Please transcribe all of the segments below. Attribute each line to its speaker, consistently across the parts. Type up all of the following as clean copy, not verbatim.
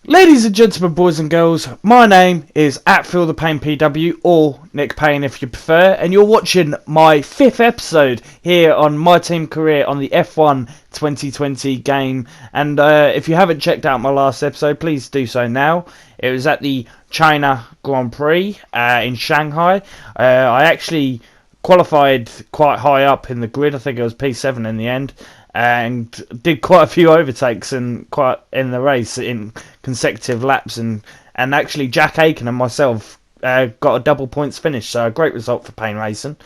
Speaker 1: Ladies and gentlemen, boys and girls, my name is @FeelThePainPW, or Nick Payne if you prefer, and you're watching my 5th episode here on My Team Career on the F1 2020 game. And if you haven't checked out my last episode, please do so now. It was at the China Grand Prix in Shanghai. I actually qualified quite high up in the grid. I think it was P7 in the end, and did quite a few overtakes in the race in consecutive laps, and actually Jack Aiken and myself got a double points finish, so a great result for Payne Racing.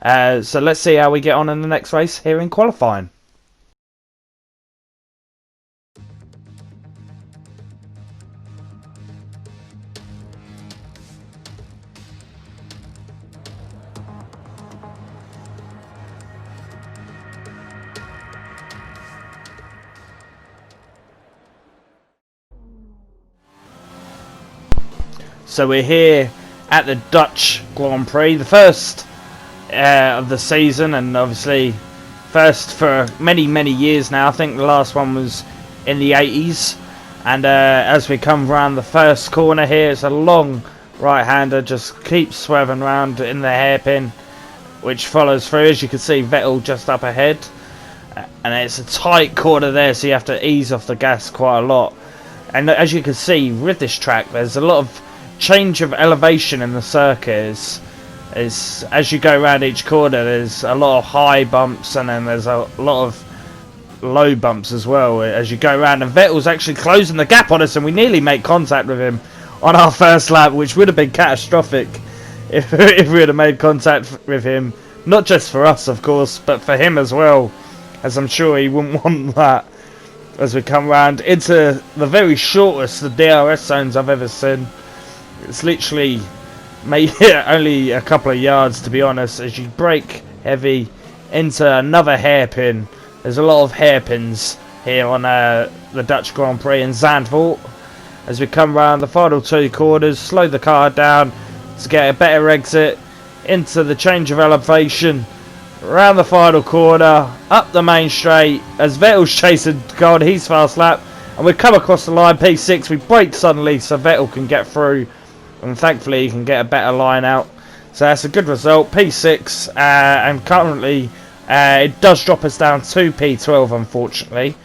Speaker 1: So let's see how we get on in the next race here in qualifying. So we're here at the Dutch Grand Prix, the first of the season, and obviously first for many years now. I think the last one was in the 80s. And as we come around the first corner here, it's a long right-hander, just keeps swerving around in the hairpin, which follows through. As you can see, Vettel just up ahead, and it's a tight corner there, so you have to ease off the gas quite a lot. And as you can see with this track, there's a lot of change of elevation in the circuit. As you go around each corner, there's a lot of high bumps, and then there's a lot of low bumps as well as you go around. And Vettel's actually closing the gap on us, and we nearly make contact with him on our first lap, which would have been catastrophic if we would have made contact with him. Not just for us, of course, but for him as well, as I'm sure he wouldn't want that. As we come around into the very shortest DRS zones I've ever seen. It's literally only a couple of yards, to be honest, as you brake heavy into another hairpin. There's a lot of hairpins here on the Dutch Grand Prix in ZANDVOORT. As we come around the final two corners, slow the car down to get a better exit into the change of elevation. Around the final corner, up the main straight, as Vettel's chasing God, he's fast lap, and we come across the line, P6, we brake suddenly so Vettel can get through. And thankfully he can get a better line out. So that's a good result. P6, and currently it does drop us down to P12, unfortunately.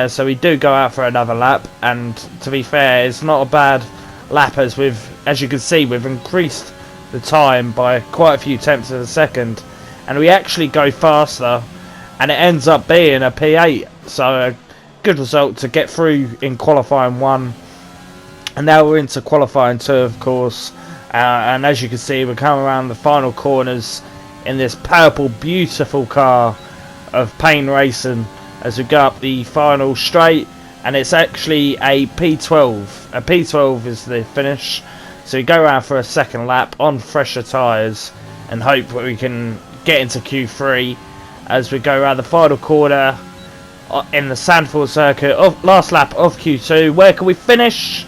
Speaker 1: So we do go out for another lap, and to be fair, it's not a bad lap, as you can see, we've increased the time by quite a few tenths of a second, and we actually go faster, and it ends up being a P8. So a good result to get through in qualifying 1. And now we're into qualifying 2, of course, and as you can see, we're coming around the final corners in this purple, beautiful car of Payne Racing as we go up the final straight, and it's actually a P12. A P12 is the finish, so we go around for a second lap on fresher tyres and hope that we can get into Q3 as we go around the final corner in the Zandvoort circuit. Last lap of Q2. Where can we finish?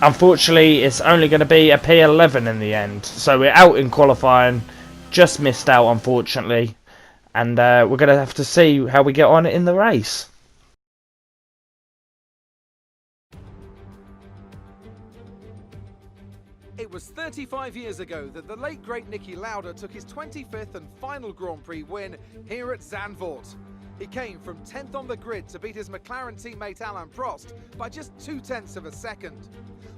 Speaker 1: Unfortunately, it's only going to be a P11 in the end. So we're out in qualifying. Just missed out, unfortunately. And we're going to have to see how we get on in the race.
Speaker 2: It was 35 years ago that the late great Niki Lauda took his 25th and final Grand Prix win here at Zandvoort. He came from 10th on the grid to beat his McLaren teammate Alain Prost by just 0.2 of a second.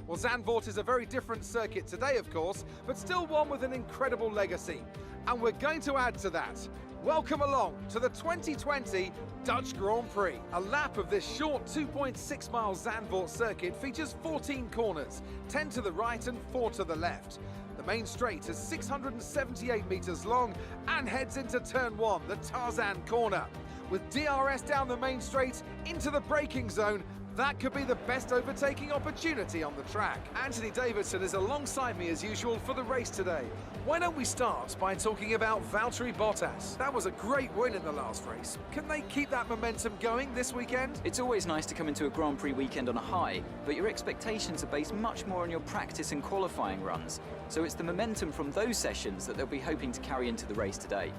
Speaker 2: Well, Zandvoort is a very different circuit today, of course, but still one with an incredible legacy. And we're going to add to that. Welcome along to the 2020 Dutch Grand Prix. A lap of this short 2.6 mile Zandvoort circuit features 14 corners, 10 to the right and 4 to the left. The main straight is 678 metres long and heads into turn 1, the Tarzan corner. With DRS down the main straight into the braking zone, that could be the best overtaking opportunity on the track. Anthony Davidson is alongside me as usual for the race today. Why don't we start by talking about Valtteri Bottas? That was a great win in the last race. Can they keep that momentum going this weekend?
Speaker 3: It's always nice to come into a Grand Prix weekend on a high, but your expectations are based much more on your practice and qualifying runs. So it's the momentum from those sessions that they'll be hoping to carry into the race today.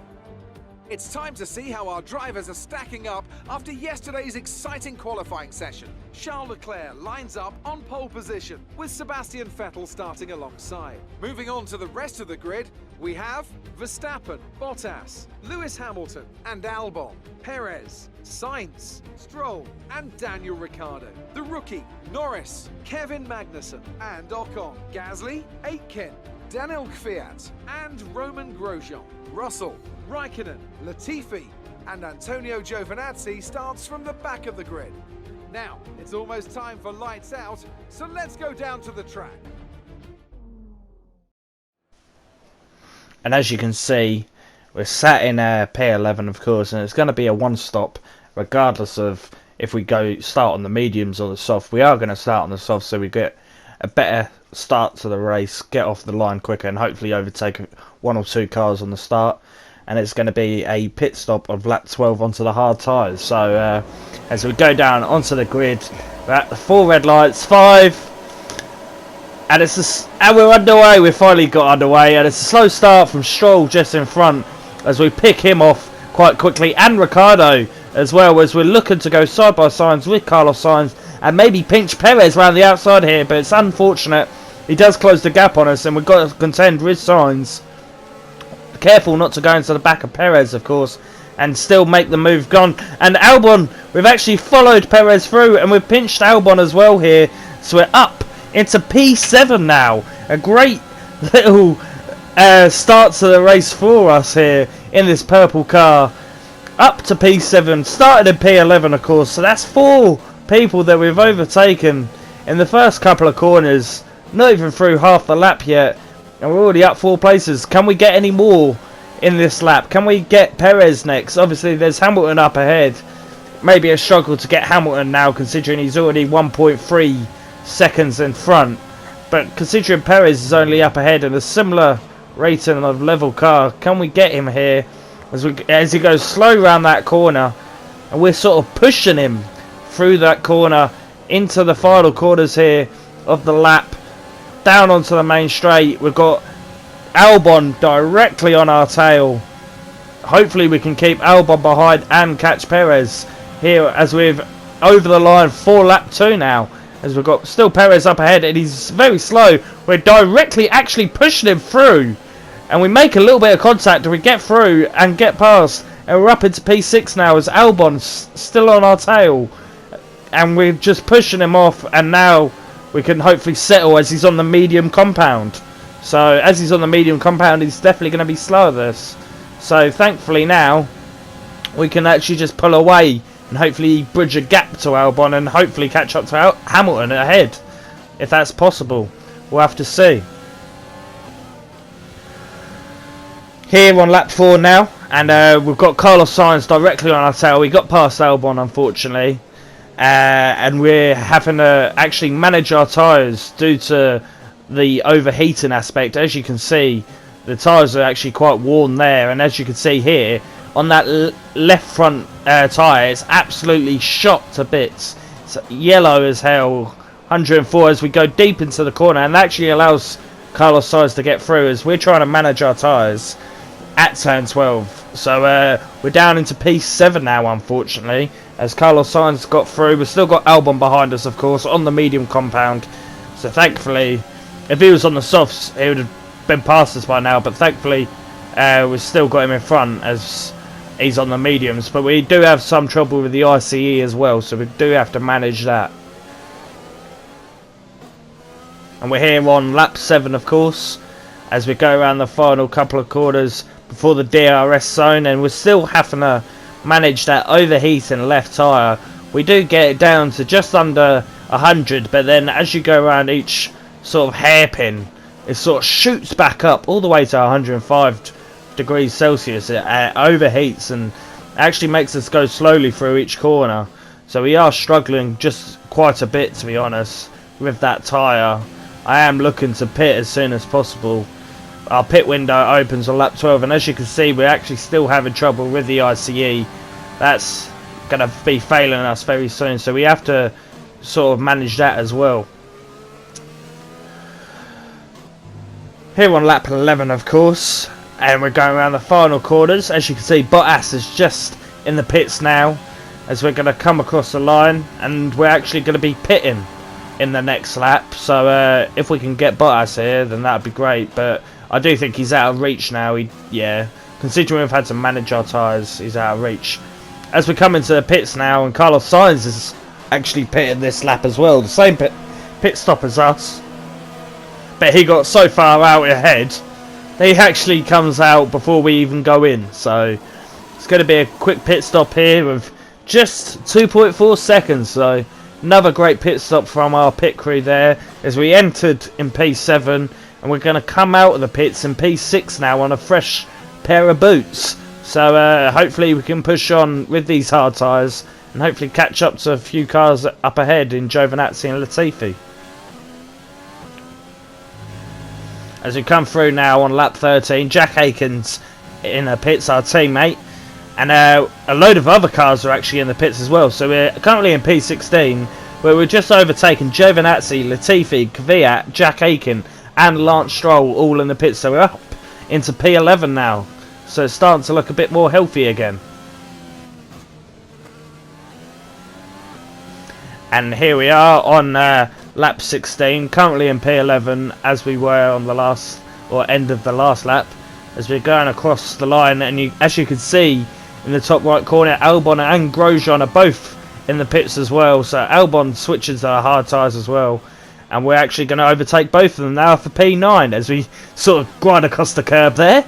Speaker 2: It's time to see how our drivers are stacking up after yesterday's exciting qualifying session. Charles Leclerc lines up on pole position, with Sebastian Vettel starting alongside. Moving on to the rest of the grid, we have Verstappen, Bottas, Lewis Hamilton and Albon, Perez, Sainz, Stroll and Daniel Ricciardo. The rookie, Norris, Kevin Magnussen and Ocon, Gasly, Aitken, Daniel Kvyat and Roman Grosjean. Russell, Raikkonen, Latifi and Antonio Giovinazzi starts from the back of the grid. Now, it's almost time for lights out, so let's go down to the track.
Speaker 1: And as you can see, we're sat in P11 of course, and it's going to be a one-stop regardless of if we start on the mediums or the soft. We are going to start on the soft so we get a better start to the race, get off the line quicker and hopefully overtake one or two cars on the start. And it's going to be a pit stop of lap 12 onto the hard tyres. So as we go down onto the grid, we're at the 4 red lights, 5, and and we're underway. We've finally got underway, and it's a slow start from Stroll just in front as we pick him off quite quickly, and Ricciardo as well, as we're looking to go side by side with Carlos Sainz and maybe pinch Perez around the outside here, but it's unfortunate. He does close the gap on us, and we've got to contend with Sainz. Careful not to go into the back of Perez, of course, and still make the move gone. And Albon, we've actually followed Perez through, and we've pinched Albon as well here. So we're up into P7 now. A great little start to the race for us here in this purple car. Up to P7, started in P11 of course, so that's 4 people that we've overtaken in the first couple of corners. Not even through half the lap yet, and we're already up 4 places. Can we get any more in this lap? Can we get Perez next? Obviously there's Hamilton up ahead. Maybe a struggle to get Hamilton now, considering he's already 1.3 seconds in front, but considering Perez is only up ahead in a similar rating of level car, can we get him here as he goes slow around that corner, and we're sort of pushing him through that corner into the final corners here of the lap, down onto the main straight. We've got Albon directly on our tail. Hopefully we can keep Albon behind and catch Perez here as we've over the line for lap 2 now, as we've got still Perez up ahead and he's very slow. We're directly actually pushing him through, and we make a little bit of contact and we get through and get past, and we're up into P6 now as Albon's still on our tail, and we're just pushing him off, and now we can hopefully settle as he's on the medium compound. So as he's on the medium compound, he's definitely going to be slower than us. So thankfully now we can actually just pull away and hopefully bridge a gap to Albon and hopefully catch up to Hamilton ahead, if that's possible. We'll have to see. Here on lap 4 now, and we've got Carlos Sainz directly on our tail. We got past Albon unfortunately, and we're having to actually manage our tyres due to the overheating aspect. As you can see, the tyres are actually quite worn there, and as you can see here on that left front tyre, it's absolutely shot to bits. It's yellow as hell, 104 as we go deep into the corner, and that actually allows Carlos Sainz to get through as we're trying to manage our tyres at turn 12. So we're down into P7 now unfortunately, as Carlos Sainz got through. We've still got Albon behind us of course on the medium compound, so thankfully if he was on the softs he would have been past us by now, but thankfully we've still got him in front as he's on the mediums. But we do have some trouble with the ICE as well, so we do have to manage that. And we're here on lap 7 of course, as we go around the final couple of corners before the DRS zone, and we're still having to manage that overheating left tyre. We do get it down to just under 100, but then as you go around each sort of hairpin, it sort of shoots back up all the way to 105 degrees Celsius. It overheats and actually makes us go slowly through each corner, so we are struggling just quite a bit, to be honest, with that tyre. I am looking to pit as soon as possible. Our pit window opens on lap 12, and as you can see we're actually still having trouble with the ICE. That's going to be failing us very soon, so we have to sort of manage that as well. Here on lap 11 of course, And we're going around the final corners. As you can see, Bottas is just in the pits now, as we're going to come across the line, and we're actually going to be pitting in the next lap. So if we can get Bottas here, then that would be great, but I do think he's out of reach now. Yeah, considering we've had to manage our tyres, he's out of reach. As we come into the pits now, and Carlos Sainz is actually pitting this lap as well, the same pit stop as us, but he got so far out ahead he actually comes out before we even go in. So it's going to be a quick pit stop here of just 2.4 seconds. So another great pit stop from our pit crew there, as we entered in P7, and we're going to come out of the pits in P6 now on a fresh pair of boots. So hopefully we can push on with these hard tyres and hopefully catch up to a few cars up ahead in Giovinazzi and Latifi. As we come through now on lap 13, Jack Aiken's in the pits, our teammate, and a load of other cars are actually in the pits as well. So we're currently in P16, where we're just overtaken Giovinazzi, Latifi, Kvyat, Jack Aiken and Lance Stroll all in the pits. So we're up into P11 now, so it's starting to look a bit more healthy again. And here we are on lap 16, currently in P11, as we were on the last, or end of the last lap, as we're going across the line. And as you can see in the top right corner, Albon and Grosjean are both in the pits as well. So Albon switches to our hard tyres as well, and we're actually going to overtake both of them now for P9 as we sort of grind across the curb there.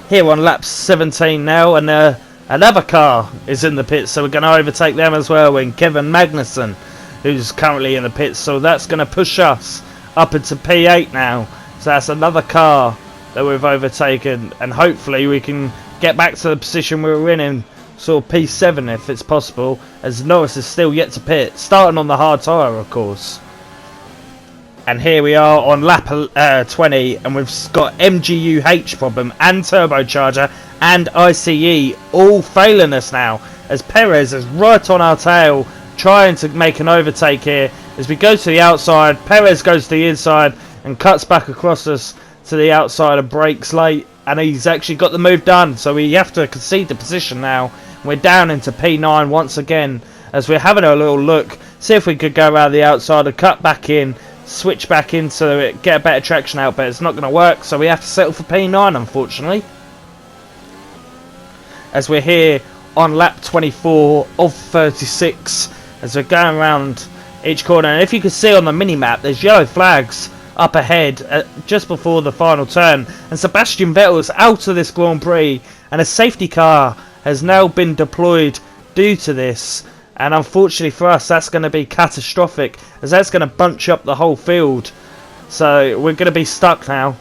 Speaker 1: Here on lap 17 now, and another car is in the pits, so we're going to overtake them as well, in Kevin Magnussen, who's currently in the pits. So that's going to push us up into P8 now. So that's another car that we've overtaken, and hopefully we can get back to the position we were in sort of P7 if it's possible, as Norris is still yet to pit, starting on the hard tyre of course. And here we are on lap 20, and we've got MGUH problem and turbocharger and ICE all failing us now, as Perez is right on our tail trying to make an overtake here. As we go to the outside, Perez goes to the inside and cuts back across us to the outside and brakes late, and he's actually got the move done, so we have to concede the position now. We're down into P9 once again, as we're having a little look, see if we could go around the outside and cut back in, switch back into it, get a better traction out, but it's not going to work, so we have to settle for P9 unfortunately. As we're here on lap 24 of 36, as we're going around each corner, and if you can see on the mini-map, there's yellow flags up ahead just before the final turn, and Sebastian Vettel is out of this Grand Prix, and a safety car has now been deployed due to this, and unfortunately for us that's going to be catastrophic, as that's going to bunch up the whole field, so we're going to be stuck now.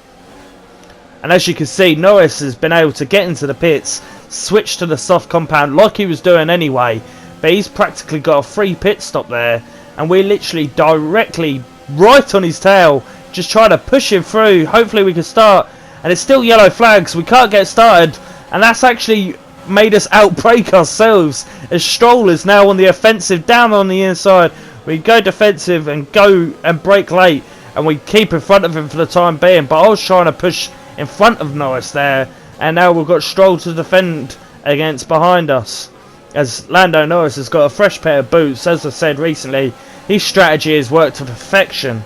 Speaker 1: And as you can see, Norris has been able to get into the pits, switch to the soft compound like he was doing anyway, but he's practically got a free pit stop there, and we're literally directly right on his tail, just trying to push him through. Hopefully we can start, and it's still yellow flags, we can't get started, and that's actually made us outbrake ourselves, as Stroll is now on the offensive down on the inside. We go defensive and go and brake late, and we keep in front of him for the time being, but I was trying to push in front of Norris there, and now we've got Stroll to defend against behind us, as Lando Norris has got a fresh pair of boots. As I said recently, his strategy has worked to perfection,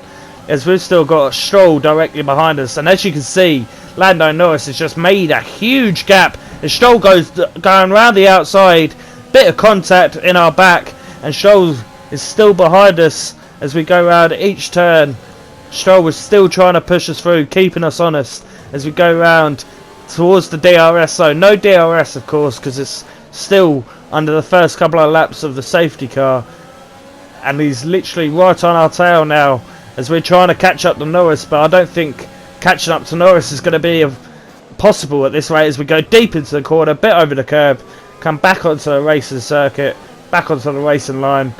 Speaker 1: as we've still got Stroll directly behind us, and as you can see, Lando Norris has just made a huge gap as Stroll goes going around the outside, bit of contact in our back, and Stroll is still behind us as we go around each turn. Stroll was still trying to push us through, keeping us honest as we go round towards the DRS zone. No DRS of course, because it's still under the first couple of laps of the safety car, and he's literally right on our tail now as we're trying to catch up to Norris, but I don't think catching up to Norris is going to be possible at this rate, as we go deep into the corner, bit over the curb, come back onto the racing circuit, back onto the racing line,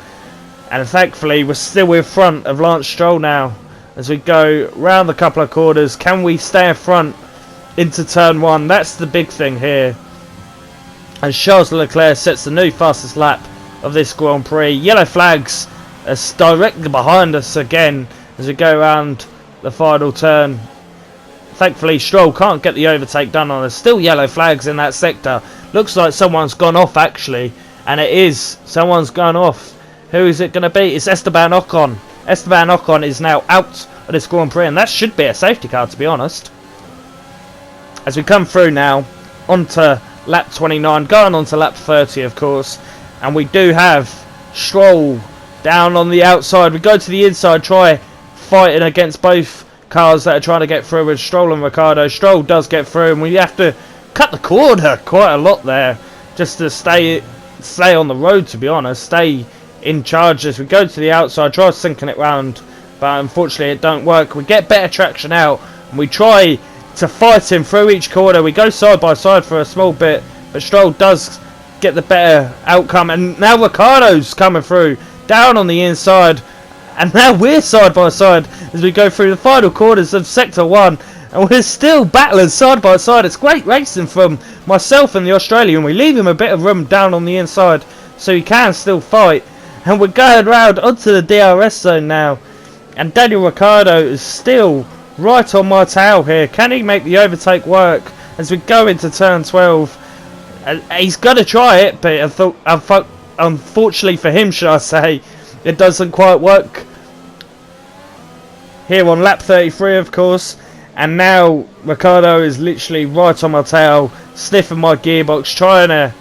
Speaker 1: and thankfully we're still in front of Lance Stroll now as we go round a couple of corners. Can we stay in front into turn one? That's the big thing here, and Charles Leclerc sets the new fastest lap of this Grand Prix. Yellow flags are directly behind us again as we go around the final turn. thankfully Stroll can't get the overtake done on us. Still yellow flags in that sector. Looks like someone's gone off actually, and it is. Someone's gone off. Who is it going to be? It's Esteban Ocon. Esteban Ocon is now out of this Grand Prix, and that should be a safety car, to be honest. As we come through now onto lap 29, going on to lap 30 of course, and we do have Stroll down on the outside. We go to the inside, try fighting against both cars that are trying to get through with Stroll and Ricciardo. Stroll does get through, and we have to cut the corner quite a lot there just to stay on the road, to be honest, stay in charge as we go to the outside, try sinking it round, but unfortunately it don't work. We get better traction out and we try to fight him through each corner. We go side by side for a small bit, but Stroll does get the better outcome, and now Ricciardo's coming through down on the inside, and now we're side by side as we go through the final corners of sector 1, and we're still battling side by side. It's great racing from myself and the Australian. We leave him a bit of room down on the inside so he can still fight. And we're going round onto the DRS zone now. And Daniel Ricciardo is still right on my tail here. Can he make the overtake work as we go into turn 12? He's going to try it, but unfortunately for him, should I say, it doesn't quite work. Here on lap 33, of course. And now Ricciardo is literally right on my tail, sniffing my gearbox, trying to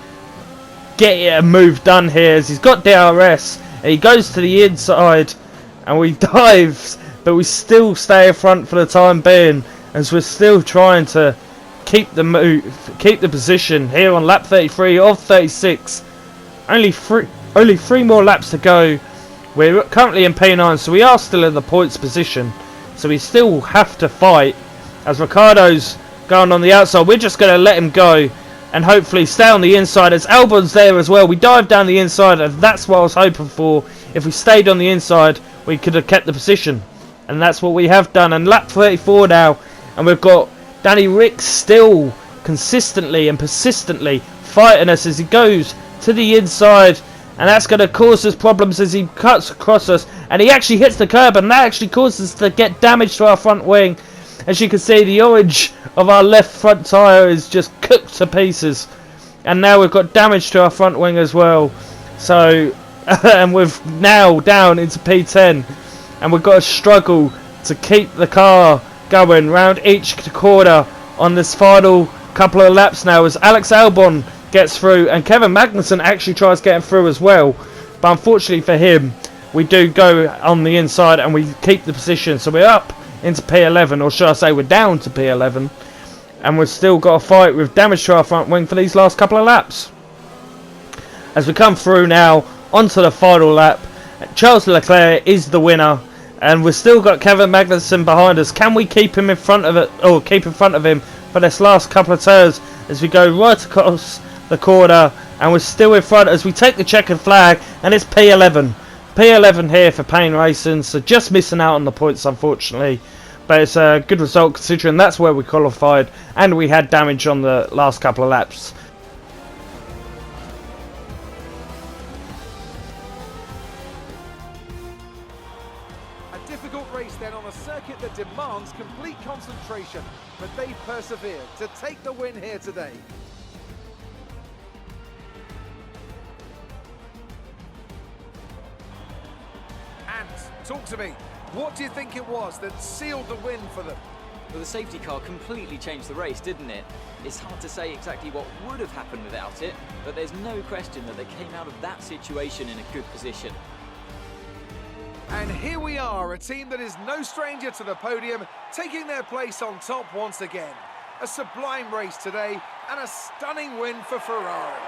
Speaker 1: get a move done here as he's got DRS, and he goes to the inside and we dive, but we still stay in front for the time being as we're still trying to keep the position here on lap 33 of 36. Only three more laps to go. We're currently in P9, so we are still in the points position, so we still have to fight as Ricciardo's going on the outside. We're just going to let him go and hopefully stay on the inside as Albon's there as well. We dive down the inside, and that's what I was hoping for. If we stayed on the inside, we could have kept the position, and that's what we have done. And lap 34 now, and we've got Danny Rick still consistently and persistently fighting us as he goes to the inside, and that's going to cause us problems as he cuts across us, and he actually hits the curb, and that actually causes us to get damage to our front wing. As you can see, the orange of our left front tyre is just cooked to pieces. And now we've got damage to our front wing as well. So, and we're now down into P10. And we've got to struggle to keep the car going round each corner on this final couple of laps now. As Alex Albon gets through and Kevin Magnussen actually tries getting through as well. But unfortunately for him, we do go on the inside and we keep the position. So we're up into P11, or should I say we're down to P11, and we've still got to fight with damage to our front wing for these last couple of laps. As we come through now onto the final lap, Charles Leclerc is the winner, and we've still got Kevin Magnussen behind us. Can we keep him in front of it, or keep in front of him for this last couple of turns as we go right across the corner, and we're still in front as we take the checkered flag, and it's P11. P11 here for Payne Racing, so just missing out on the points unfortunately, but it's a good result considering that's where we qualified and we had damage on the last couple of laps.
Speaker 2: A difficult race then on a circuit that demands complete concentration, but they persevered to take the win here today. Talk to me. What do you think it was that sealed the win for them?
Speaker 3: Well, the safety car completely changed the race, didn't it? It's hard to say exactly what would have happened without it, but there's no question that they came out of that situation in a good position.
Speaker 2: And here we are, a team that is no stranger to the podium, taking their place on top once again. A sublime race today, and a stunning win for Ferrari.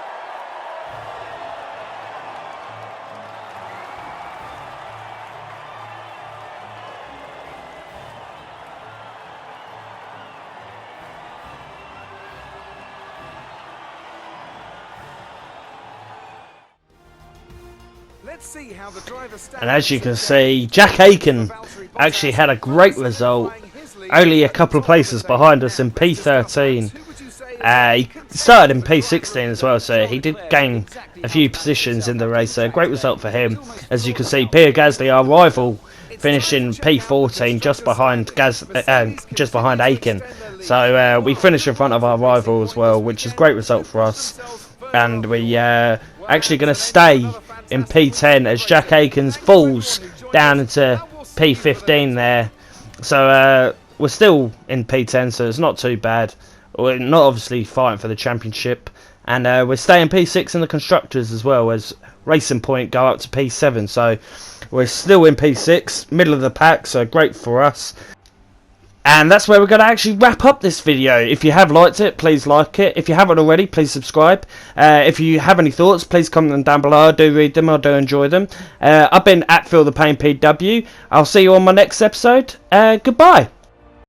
Speaker 2: Let's see how the driver stands.
Speaker 1: And as you can see, Jack Aiken actually had a great result, only a couple of places behind us in P13. He started in P16 as well, so he did gain a few positions in the race, so a great result for him. As you can see, Pierre Gasly, our rival, finishing P14 just behind just behind Aiken. So we finished in front of our rival as well, which is a great result for us. And we actually going to stay in P10 as Jack Aikens falls down into P15 there. So we're still in P10, so it's not too bad. We're not obviously fighting for the championship, and we're staying P6 in the constructors as well, as Racing Point go up to P7. So we're still in P6, middle of the pack, so great for us. And that's where we're going to actually wrap up this video. If you have liked it, please like it. If you haven't already, please subscribe. If you have any thoughts, please comment them down below. I do read them, I do enjoy them. I've been at Feel the Pain PW. I'll see you on my next episode. Goodbye.